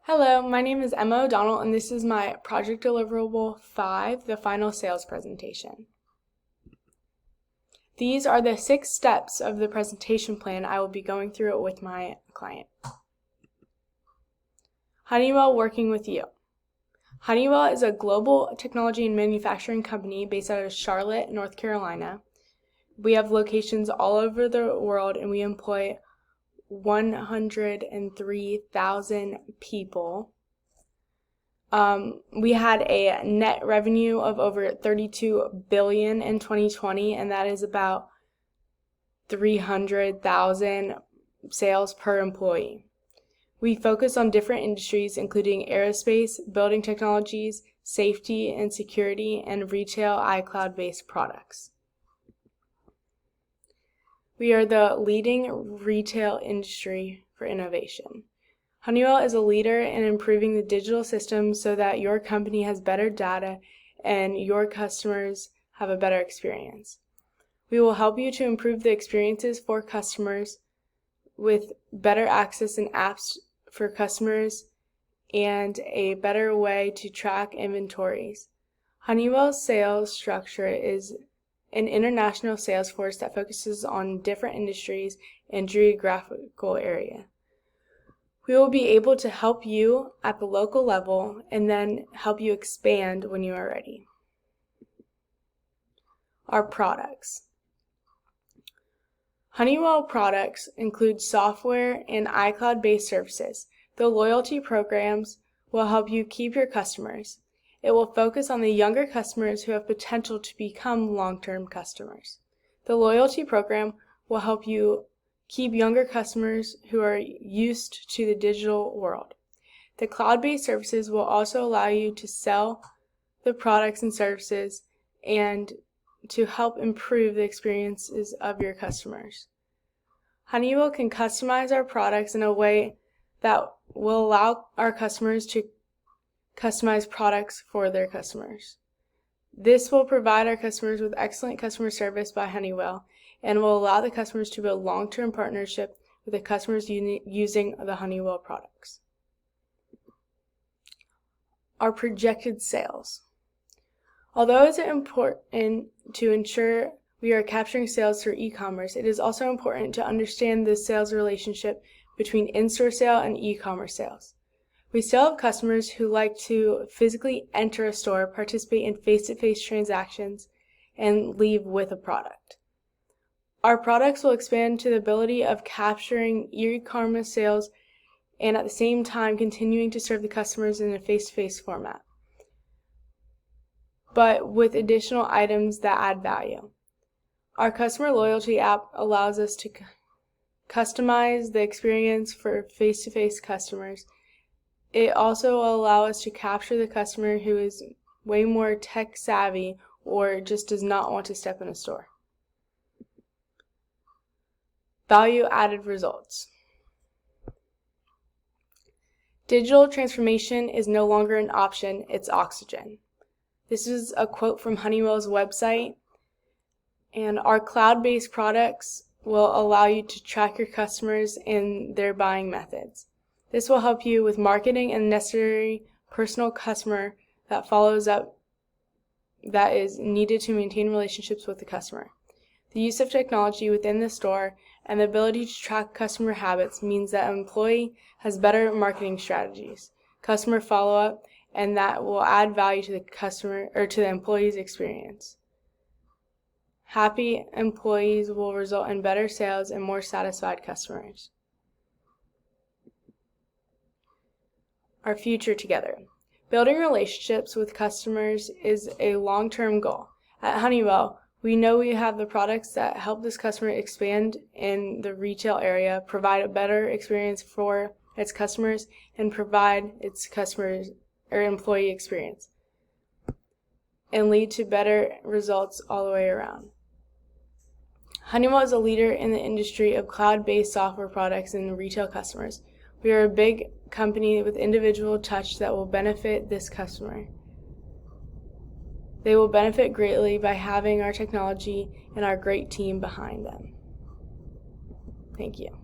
Hello, my name is Emma O'Donnell, and this is my Project Deliverable 5, the final sales presentation. These are the 6 steps of the presentation plan. I will be going through it with my client. Honeywell working with you. Honeywell is a global technology and manufacturing company based out of Charlotte, North Carolina. We have locations all over the world, and we employ 103,000 people. We had a net revenue of over $32 billion in 2020, and that is about 300,000 sales per employee. We focus on different industries, including aerospace, building technologies, safety and security, and retail iCloud-based products. We are the leading retail industry for innovation. Honeywell is a leader in improving the digital systems so that your company has better data and your customers have a better experience. We will help you to improve the experiences for customers with better access and apps for customers and a better way to track inventories. Honeywell's sales structure is an international sales force that focuses on different industries and geographical area. We will be able to help you at the local level and then help you expand when you are ready. Our products. Honeywell products include software and iCloud-based services. The loyalty programs will help you keep your customers. It will focus on the younger customers who have potential to become long-term customers. The loyalty program will help you keep younger customers who are used to the digital world. The cloud-based services will also allow you to sell the products and services and to help improve the experiences of your customers. Honeywell can customize our products in a way that will allow our customers to customize products for their customers. This will provide our customers with excellent customer service by Honeywell and will allow the customers to build long-term partnership with the customers using the Honeywell products. Our projected sales. Although it's important to ensure we are capturing sales through e-commerce, it is also important to understand the sales relationship between in-store sale and e-commerce sales. We still have customers who like to physically enter a store, participate in face-to-face transactions, and leave with a product. Our products will expand to the ability of capturing e-commerce sales and at the same time continuing to serve the customers in a face-to-face format, but with additional items that add value. Our customer loyalty app allows us to customize the experience for face-to-face customers. It also will allow us to capture the customer who is way more tech savvy or just does not want to step in a store. Value added results. Digital transformation is no longer an option, it's oxygen. This is a quote from Honeywell's website, and our cloud-based products will allow you to track your customers and their buying methods. This will help you with marketing and necessary personal customer that follows up that is needed to maintain relationships with the customer. The use of technology within the store and the ability to track customer habits means that an employee has better marketing strategies, customer follow-up, and that will add value to the customer or to the employee's experience. Happy employees will result in better sales and more satisfied customers. Our future together. Building relationships with customers is a long-term goal. At Honeywell, we know we have the products that help this customer expand in the retail area, provide a better experience for its customers, and provide its customers or employee experience, and lead to better results all the way around. Honeywell is a leader in the industry of cloud-based software products and retail customers. We are a big company with individual touch that will benefit this customer. They will benefit greatly by having our technology and our great team behind them. Thank you.